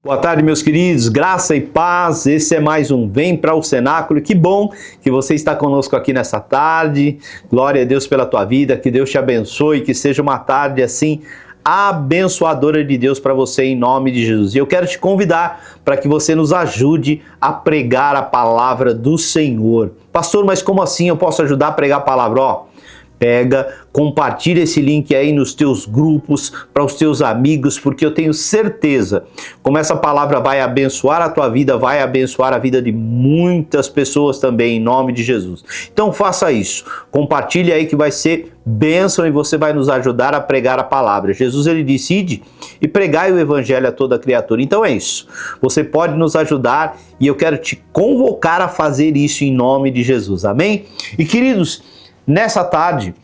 Boa tarde, meus queridos, graça e paz. Esse é mais um Vem para o Cenáculo. Que bom que você está conosco aqui nessa tarde. Glória a Deus pela tua vida, que Deus te abençoe, que seja uma tarde assim abençoadora de Deus para você em nome de Jesus. E eu quero te convidar para que você nos ajude a pregar a palavra do Senhor. Pastor, mas como assim eu posso ajudar a pregar a palavra? Pega, compartilha esse link aí nos teus grupos, para os teus amigos, porque eu tenho certeza, como essa palavra vai abençoar a tua vida, vai abençoar a vida de muitas pessoas também, em nome de Jesus. Então faça isso, compartilha aí que vai ser bênção e você vai nos ajudar a pregar a palavra. Jesus, ele disse, ide e pregai o evangelho a toda criatura. Então é isso, você pode nos ajudar e eu quero te convocar a fazer isso em nome de Jesus, amém? E queridos, nessa tarde,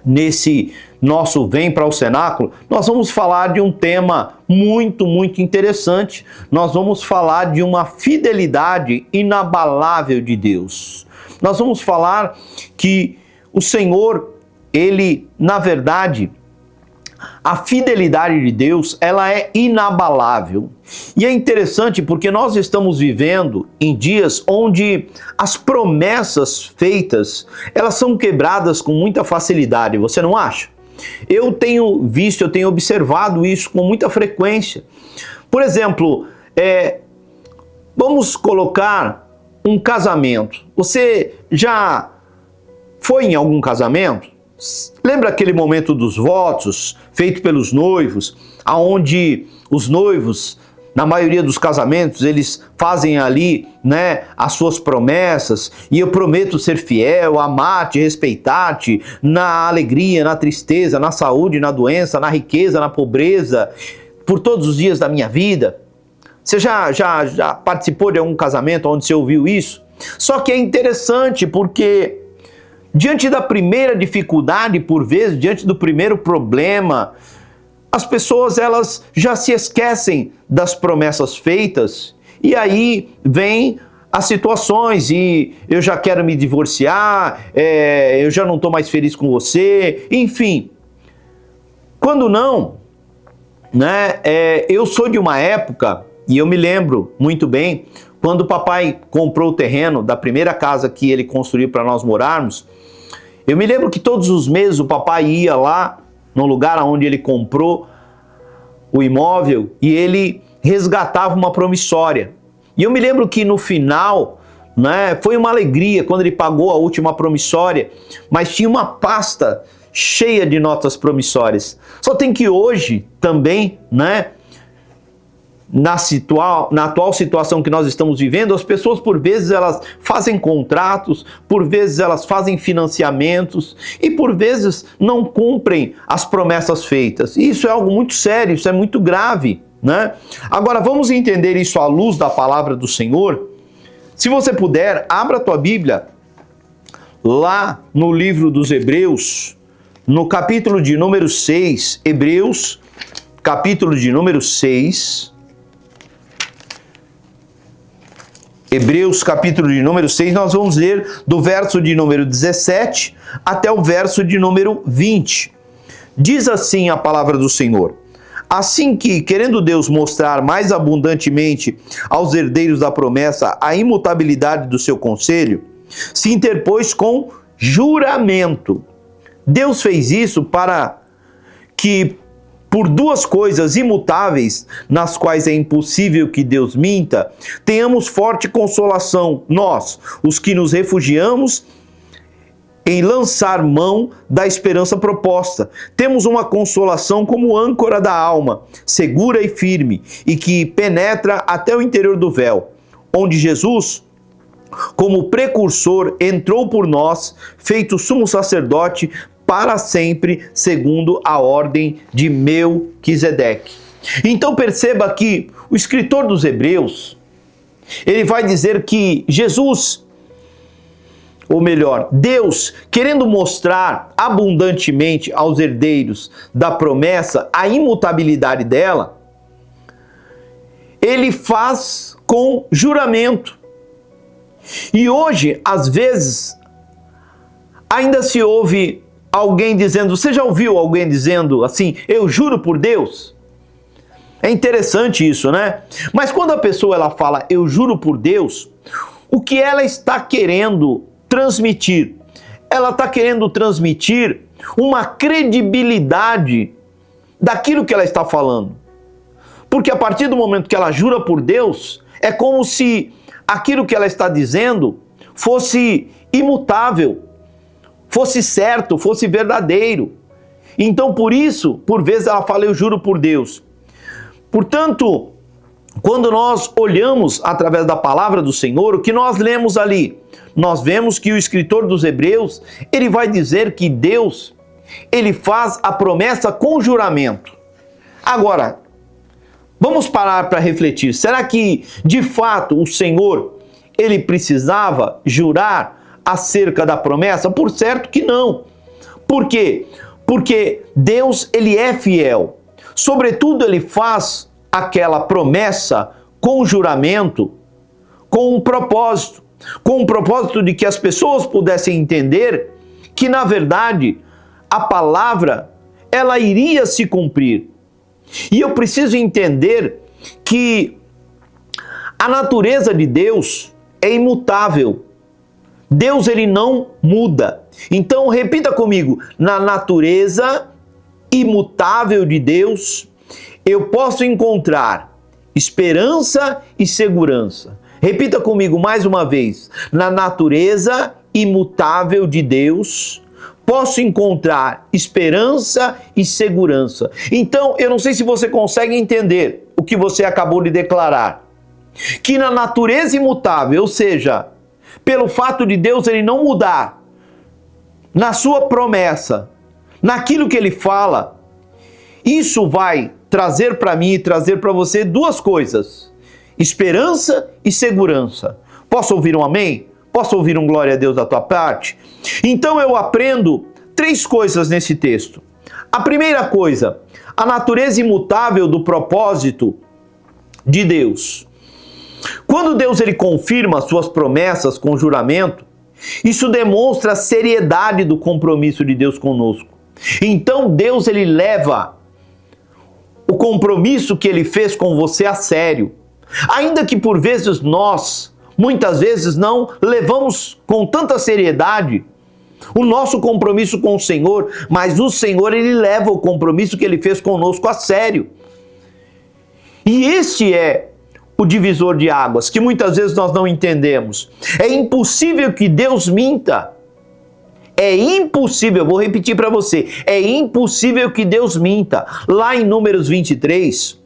nesse nosso Vem para o Cenáculo, nós vamos falar de um tema muito interessante. Nós vamos falar de uma fidelidade inabalável de Deus. Nós vamos falar que o Senhor, ele, na verdade, a fidelidade de Deus, ela é inabalável. E é interessante porque nós estamos vivendo em dias onde as promessas feitas, elas são quebradas com muita facilidade, você não acha? Eu tenho visto, eu tenho observado isso com muita frequência. Por exemplo, vamos colocar um casamento. Você já foi em algum casamento? Lembra aquele momento dos votos feito pelos noivos, aonde os noivos, na maioria dos casamentos, eles fazem ali, as suas promessas, e eu prometo ser fiel, amar-te, respeitar-te, na alegria, na tristeza, na saúde, na doença, na riqueza, na pobreza, por todos os dias da minha vida. Você já participou de algum casamento onde você ouviu isso? Só que é interessante porque diante da primeira dificuldade, por vezes, diante do primeiro problema, as pessoas elas já se esquecem das promessas feitas e aí vem as situações e eu já quero me divorciar, eu já não estou mais feliz com você, enfim. Quando não, eu sou de uma época, e eu me lembro muito bem, quando o papai comprou o terreno da primeira casa que ele construiu para nós morarmos, eu me lembro que todos os meses o papai ia lá no lugar onde ele comprou o imóvel e ele resgatava uma promissória. E eu me lembro que no final, foi uma alegria quando ele pagou a última promissória, mas tinha uma pasta cheia de notas promissórias. Só tem que hoje também, na atual situação que nós estamos vivendo, as pessoas por vezes elas fazem contratos, por vezes elas fazem financiamentos e por vezes não cumprem as promessas feitas. E isso é algo muito sério, isso é muito grave, Agora vamos entender isso à luz da palavra do Senhor. Se você puder, abra a tua Bíblia lá no livro dos Hebreus, no capítulo de número 6, Hebreus, capítulo de número 6, Hebreus capítulo de número 6, nós vamos ler do verso de número 17 até o verso de número 20. Diz assim a palavra do Senhor: assim que, querendo Deus mostrar mais abundantemente aos herdeiros da promessa a imutabilidade do seu conselho, se interpôs com juramento. Deus fez isso para que, por duas coisas imutáveis, nas quais é impossível que Deus minta, tenhamos forte consolação, nós, os que nos refugiamos em lançar mão da esperança proposta. Temos uma consolação como âncora da alma, segura e firme, e que penetra até o interior do véu, onde Jesus, como precursor, entrou por nós, feito sumo sacerdote, para sempre, segundo a ordem de Melquisedeque. Então perceba que o escritor dos Hebreus, ele vai dizer que Jesus, ou melhor, Deus, querendo mostrar abundantemente aos herdeiros da promessa a imutabilidade dela, ele faz com juramento. E hoje, às vezes, ainda se ouve alguém dizendo, você já ouviu alguém dizendo assim, eu juro por Deus? É interessante isso, né? Mas quando a pessoa ela fala, eu juro por Deus, o que ela está querendo transmitir? Ela está querendo transmitir uma credibilidade daquilo que ela está falando. Porque a partir do momento que ela jura por Deus, é como se aquilo que ela está dizendo fosse imutável, fosse certo, fosse verdadeiro. Então, por isso, por vezes ela fala, eu juro por Deus. Portanto, quando nós olhamos através da palavra do Senhor, o que nós lemos ali? Nós vemos que o escritor dos Hebreus, ele vai dizer que Deus, ele faz a promessa com juramento. Agora, vamos parar para refletir. Será que, de fato, o Senhor, ele precisava jurar acerca da promessa? Por certo que não. Por quê? Porque Deus, ele é fiel. Sobretudo, ele faz aquela promessa com juramento, com um propósito. Com o propósito de que as pessoas pudessem entender que, na verdade, a palavra, ela iria se cumprir. E eu preciso entender que a natureza de Deus é imutável. Deus, ele não muda. Então, repita comigo, na natureza imutável de Deus, eu posso encontrar esperança e segurança. Repita comigo mais uma vez, na natureza imutável de Deus, posso encontrar esperança e segurança. Então, eu não sei se você consegue entender o que você acabou de declarar. Que na natureza imutável, ou seja, pelo fato de Deus ele não mudar, na sua promessa, naquilo que ele fala, isso vai trazer para mim e trazer para você duas coisas: esperança e segurança. Posso ouvir um amém? Posso ouvir um glória a Deus da tua parte? Então eu aprendo três coisas nesse texto. A primeira coisa, a natureza imutável do propósito de Deus. Quando Deus ele confirma suas promessas com juramento, isso demonstra a seriedade do compromisso de Deus conosco. Então Deus ele leva o compromisso que ele fez com você a sério. Ainda que por vezes nós, muitas vezes não levamos com tanta seriedade o nosso compromisso com o Senhor, mas o Senhor ele leva o compromisso que ele fez conosco a sério. E este é o divisor de águas, que muitas vezes nós não entendemos. É impossível que Deus minta. É impossível, vou repetir para você, é impossível que Deus minta. Lá em Números 23,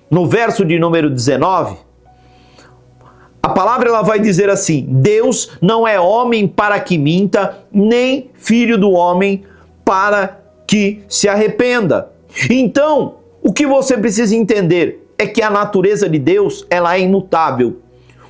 no verso de número 19, a palavra ela vai dizer assim: Deus não é homem para que minta, nem filho do homem para que se arrependa. Então, o que você precisa entender é que a natureza de Deus, ela é imutável.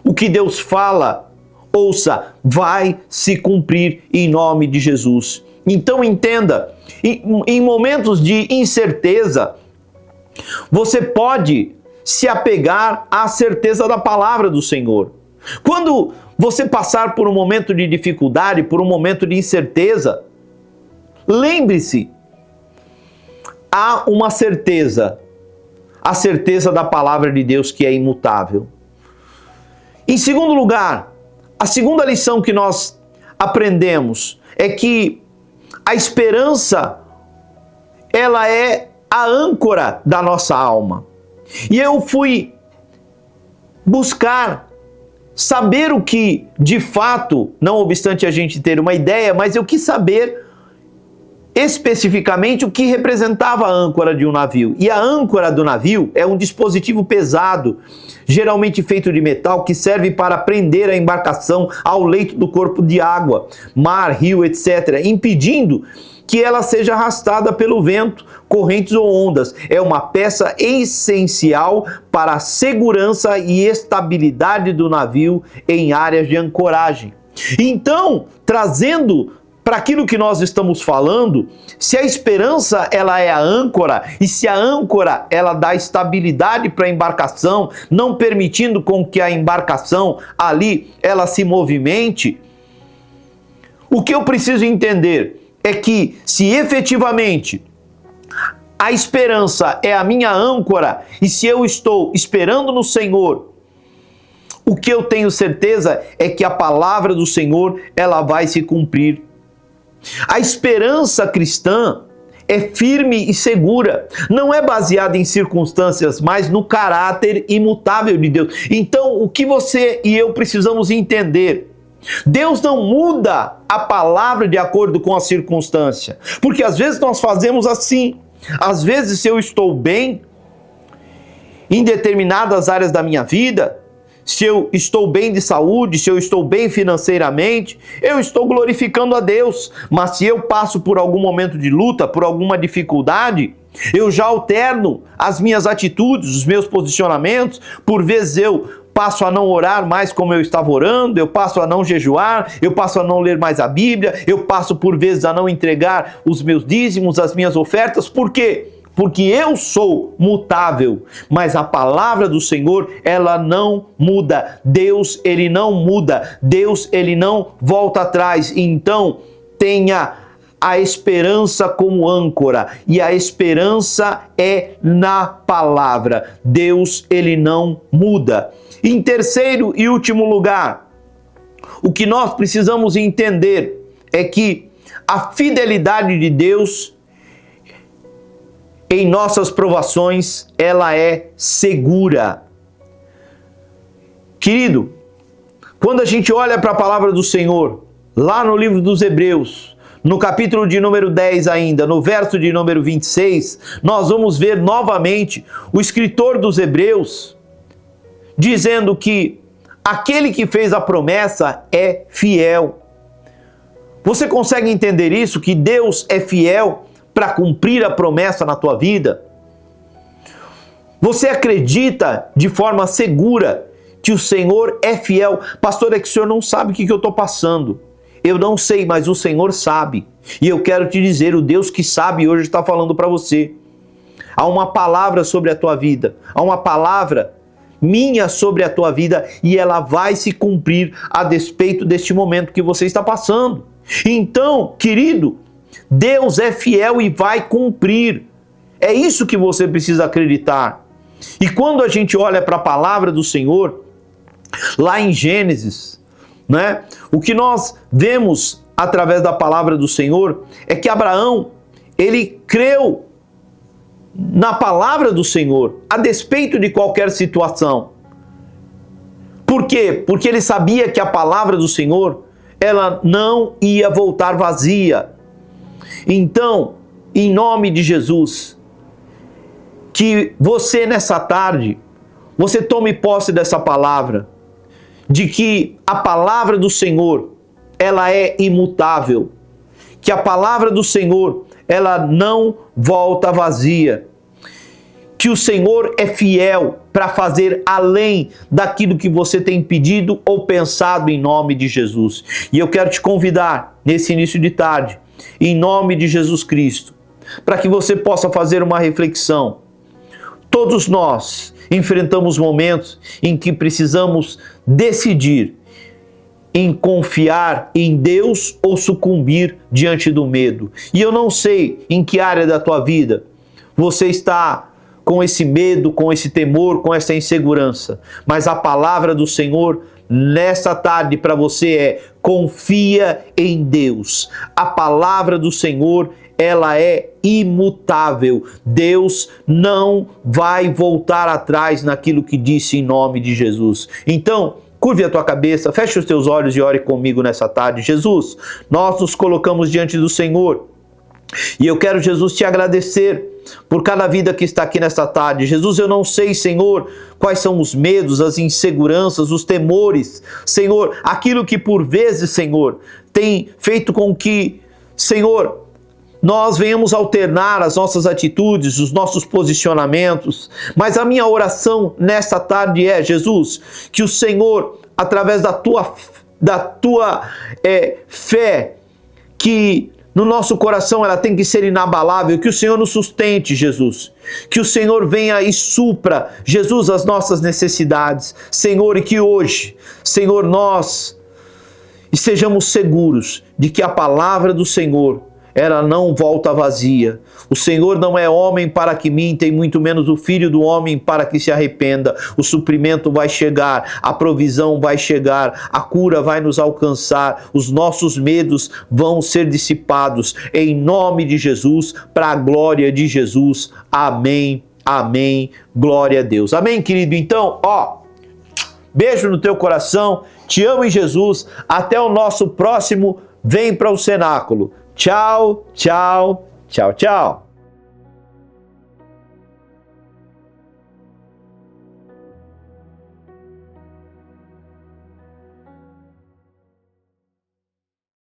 O que Deus fala, ouça, vai se cumprir em nome de Jesus. Então entenda, em momentos de incerteza, você pode se apegar à certeza da palavra do Senhor. Quando você passar por um momento de dificuldade, por um momento de incerteza, lembre-se, há uma certeza, a certeza da palavra de Deus que é imutável. Em segundo lugar, a segunda lição que nós aprendemos é que a esperança, ela é a âncora da nossa alma. E eu fui buscar saber o que, de fato, não obstante a gente ter uma ideia, mas eu quis saber especificamente o que representava a âncora de um navio. E a âncora do navio é um dispositivo pesado, geralmente feito de metal, que serve para prender a embarcação ao leito do corpo de água, mar, rio, etc., impedindo que ela seja arrastada pelo vento, correntes ou ondas. É uma peça essencial para a segurança e estabilidade do navio em áreas de ancoragem. Então, trazendo para aquilo que nós estamos falando, se a esperança ela é a âncora, e se a âncora ela dá estabilidade para a embarcação, não permitindo com que a embarcação ali ela se movimente, o que eu preciso entender é que se efetivamente a esperança é a minha âncora, e se eu estou esperando no Senhor, o que eu tenho certeza é que a palavra do Senhor, ela vai se cumprir. A esperança cristã é firme e segura, não é baseada em circunstâncias, mas no caráter imutável de Deus. Então, o que você e eu precisamos entender? Deus não muda a palavra de acordo com a circunstância, porque às vezes nós fazemos assim. Às vezes, se eu estou bem em determinadas áreas da minha vida, se eu estou bem de saúde, se eu estou bem financeiramente, eu estou glorificando a Deus. Mas se eu passo por algum momento de luta, por alguma dificuldade, eu já alterno as minhas atitudes, os meus posicionamentos. Por vezes eu passo a não orar mais como eu estava orando, eu passo a não jejuar, eu passo a não ler mais a Bíblia, eu passo por vezes a não entregar os meus dízimos, as minhas ofertas. Por quê? Porque eu sou mutável, mas a palavra do Senhor, ela não muda. Deus, ele não muda. Deus, ele não volta atrás. Então, tenha a esperança como âncora, e a esperança é na palavra. Deus, ele não muda. Em terceiro e último lugar, o que nós precisamos entender é que a fidelidade de Deus em nossas provações, ela é segura. Querido, quando a gente olha para a palavra do Senhor, lá no livro dos Hebreus, no capítulo de número 10 ainda, no verso de número 26, nós vamos ver novamente o escritor dos Hebreus dizendo que aquele que fez a promessa é fiel. Você consegue entender isso? Que Deus é fiel para cumprir a promessa na tua vida? Você acredita de forma segura que o Senhor é fiel? Pastor, é que o Senhor não sabe o que eu estou passando. Eu não sei, mas o Senhor sabe. E eu quero te dizer, o Deus que sabe hoje está falando para você. Há uma palavra sobre a tua vida. Há uma palavra minha sobre a tua vida, e ela vai se cumprir a despeito deste momento que você está passando. Então, querido, Deus é fiel e vai cumprir. É isso que você precisa acreditar. E quando a gente olha para a palavra do Senhor, lá em Gênesis, né, o que nós vemos através da palavra do Senhor é que Abraão, ele creu na palavra do Senhor, a despeito de qualquer situação. Por quê? Porque ele sabia que a palavra do Senhor, ela não ia voltar vazia. Então, em nome de Jesus, que você nessa tarde, você tome posse dessa palavra, de que a palavra do Senhor, ela é imutável, que a palavra do Senhor, ela não volta vazia, que o Senhor é fiel para fazer além daquilo que você tem pedido ou pensado em nome de Jesus. E eu quero te convidar, nesse início de tarde, em nome de Jesus Cristo, para que você possa fazer uma reflexão. Todos nós enfrentamos momentos em que precisamos decidir em confiar em Deus ou sucumbir diante do medo. E eu não sei em que área da tua vida você está com esse medo, com esse temor, com essa insegurança, mas a palavra do Senhor nessa tarde para você é: confia em Deus. A palavra do Senhor, ela é imutável. Deus não vai voltar atrás naquilo que disse em nome de Jesus. Então, curve a tua cabeça, feche os teus olhos e ore comigo nessa tarde. Jesus, nós nos colocamos diante do Senhor e eu quero, Jesus, te agradecer por cada vida que está aqui nesta tarde. Jesus, eu não sei, Senhor, quais são os medos, as inseguranças, os temores, Senhor, aquilo que por vezes, Senhor, tem feito com que, Senhor, nós venhamos alternar as nossas atitudes, os nossos posicionamentos. Mas a minha oração nesta tarde é, Jesus, que o Senhor, através da tua fé, que no nosso coração ela tem que ser inabalável, que o Senhor nos sustente, Jesus. Que o Senhor venha e supra, Jesus, as nossas necessidades. Senhor, e que hoje, Senhor, nós estejamos seguros de que a palavra do Senhor, ela não volta vazia. O Senhor não é homem para que minta, e muito menos o Filho do homem para que se arrependa. O suprimento vai chegar, a provisão vai chegar, a cura vai nos alcançar, os nossos medos vão ser dissipados, em nome de Jesus, para a glória de Jesus. Amém, amém, glória a Deus. Amém, querido? Então, beijo no teu coração, te amo em Jesus, até o nosso próximo Vem para o Cenáculo. Tchau, tchau, tchau, tchau.